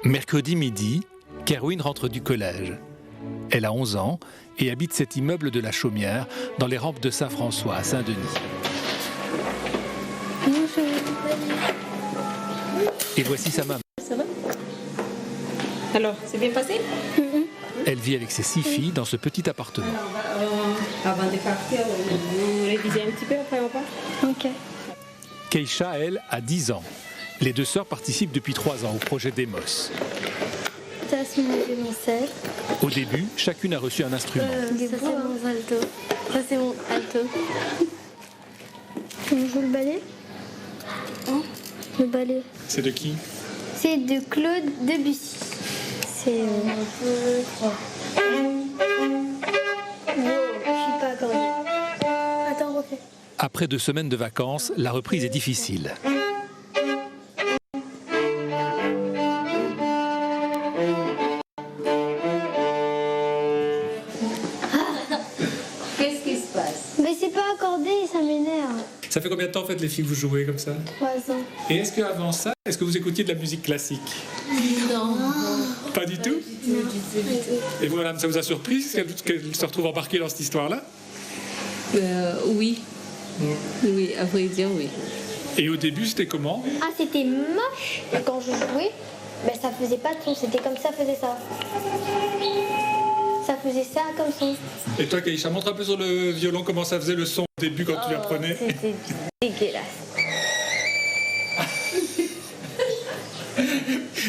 Mercredi midi, Kerwin rentre du collège. Elle a 11 ans et habite cet immeuble de la Chaumière dans les rampes de Saint-François à Saint-Denis. Bonjour. Et voici sa maman. Ça va? Alors, c'est bien passé? Elle vit avec ses 6 filles dans ce petit appartement. Avant de partir, vous révisez un petit peu, après on part? Ok. Keisha, elle, a 10 ans. Les 2 sœurs participent depuis 3 ans au projet Demos. Ça, c'est mon violoncelle. Au début, chacune a reçu un instrument. Ça, c'est mon alto. Ça, c'est mon alto. On joue le ballet? Le ballet. C'est de qui? C'est de Claude Debussy. C'est un peu... Je suis pas accordée. Attends, refais. Après 2 semaines de vacances, la reprise est difficile. Qu'est-ce qui se passe? Mais c'est pas accordé, ça m'énerve. Ça fait combien de temps en fait les filles que vous jouez comme ça? 3 ans. Et est-ce qu'avant ça, est-ce que vous écoutiez de la musique classique? Non. Pas du tout? Et vous, madame, ça vous a surpris qu'elle se retrouve embarquée dans cette histoire-là? Oui. Oui, à vrai dire, oui. Et au début, c'était comment? Ah, c'était moche. Et quand je jouais, ben, ça faisait pas de son. C'était comme ça, faisait ça. Ça faisait ça comme son. Et toi, Keisha, montre un peu sur le violon comment ça faisait le son au début quand tu l'apprenais. C'était dégueulasse.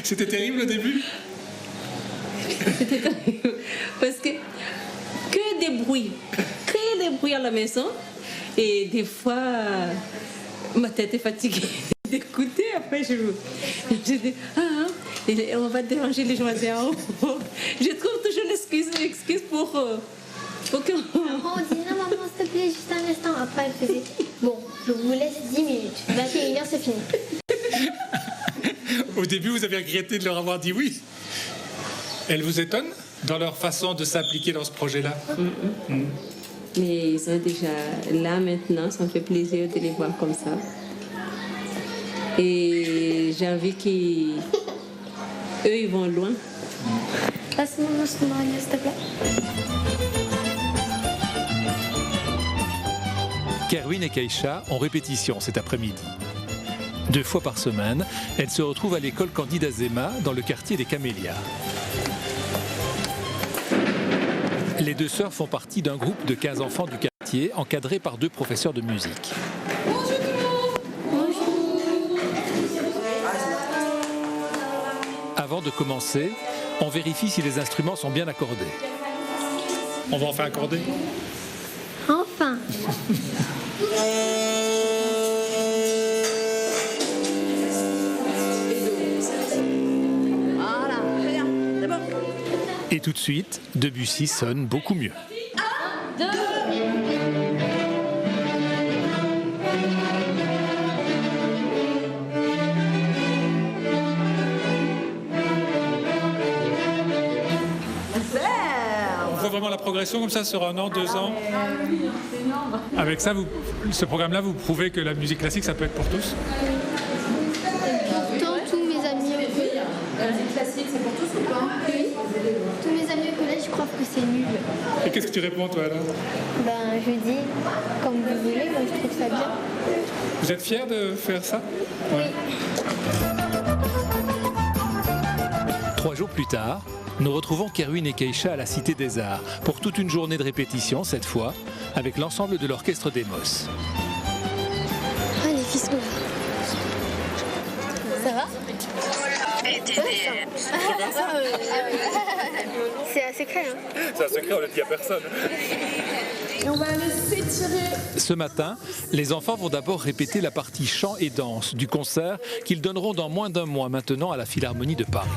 C'était terrible au début? C'était terrible. Parce que des bruits. Que des bruits à la maison. Et des fois, ma tête est fatiguée d'écouter. Après, je dis, et on va déranger les joints en haut. Je trouve toujours l'excuse pour que... On dit non, maman, s'il te plaît, juste un instant. Après, elle faisait bon, je vous laisse 10 minutes. 21h, c'est fini. Au début, vous avez regretté de leur avoir dit oui. Elles vous étonnent dans leur façon de s'impliquer dans ce projet-là? Mais ils sont déjà là maintenant, ça me fait plaisir de les voir comme ça. Et j'ai envie qu'ils... Eux, ils vont loin. Passe-moi mon instrument, s'il te plaît. Kerwin et Keisha ont répétition cet après-midi. 2 fois par semaine, elles se retrouvent à l'école Candide Azéma dans le quartier des Camélias. Les 2 sœurs font partie d'un groupe de 15 enfants du quartier encadrés par 2 professeurs de musique. Avant de commencer, on vérifie si les instruments sont bien accordés. On va enfin accorder? Enfin. Voilà, très bien, c'est bon. Et tout de suite, Debussy sonne beaucoup mieux. On voit vraiment la progression comme ça sur 1 an, 2 ans. Avec ça, ce programme-là, vous prouvez que la musique classique, ça peut être pour tous. Pourtant, tous mes amis au collège. La musique classique, c'est pour tous ou pas? Oui. Tous mes amis au collège croient que c'est nul. Et qu'est-ce que tu réponds, toi, alors? Ben, je dis, comme vous voulez, moi je trouve ça bien. Vous êtes fiers de faire ça? Oui. 3 jours plus tard, nous retrouvons Kerwin et Keisha à la Cité des Arts pour toute une journée de répétition, cette fois, avec l'ensemble de l'orchestre Demos. Ah, les fils là. Ça va? C'est un secret, hein? C'est un secret, on l'a dit à personne. Et on va aller s'étirer. Ce matin, les enfants vont d'abord répéter la partie chant et danse du concert qu'ils donneront dans moins d'1 mois maintenant à la Philharmonie de Paris.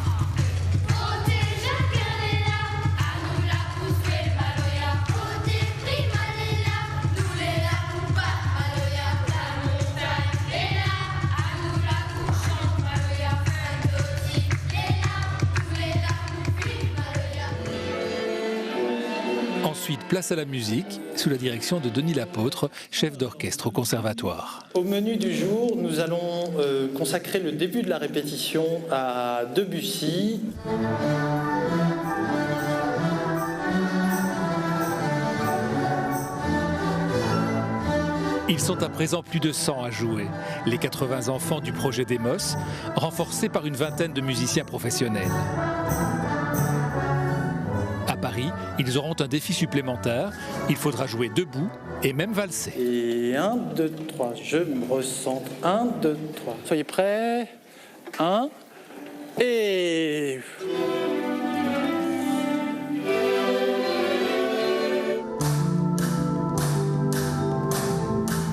Ensuite, place à la musique, sous la direction de Denis Lapôtre, chef d'orchestre au conservatoire. Au menu du jour, nous allons consacrer le début de la répétition à Debussy. Ils sont à présent plus de 100 à jouer, les 80 enfants du projet Demos, renforcés par une vingtaine de musiciens professionnels. À Paris, ils auront un défi supplémentaire, il faudra jouer debout et même valser. Et 1, 2, 3, je me recentre. 1, 2, 3. Soyez prêts. 1 et...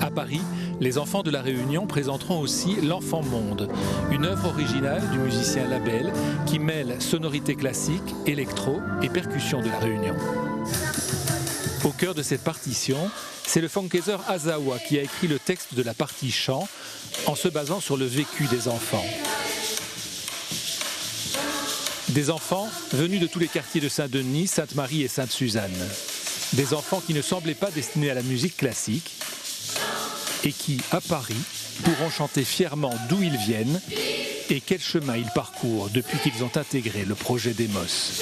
À Paris, les enfants de la Réunion présenteront aussi L'Enfant Monde, une œuvre originale du musicien Labelle qui mêle sonorité classique, électro et percussion de la Réunion. Au cœur de cette partition, c'est le funkezer Azawa qui a écrit le texte de la partie chant en se basant sur le vécu des enfants. Des enfants venus de tous les quartiers de Saint-Denis, Sainte-Marie et Sainte-Suzanne. Des enfants qui ne semblaient pas destinés à la musique classique et qui, à Paris, pourront chanter fièrement d'où ils viennent et quel chemin ils parcourent depuis qu'ils ont intégré le projet Demos.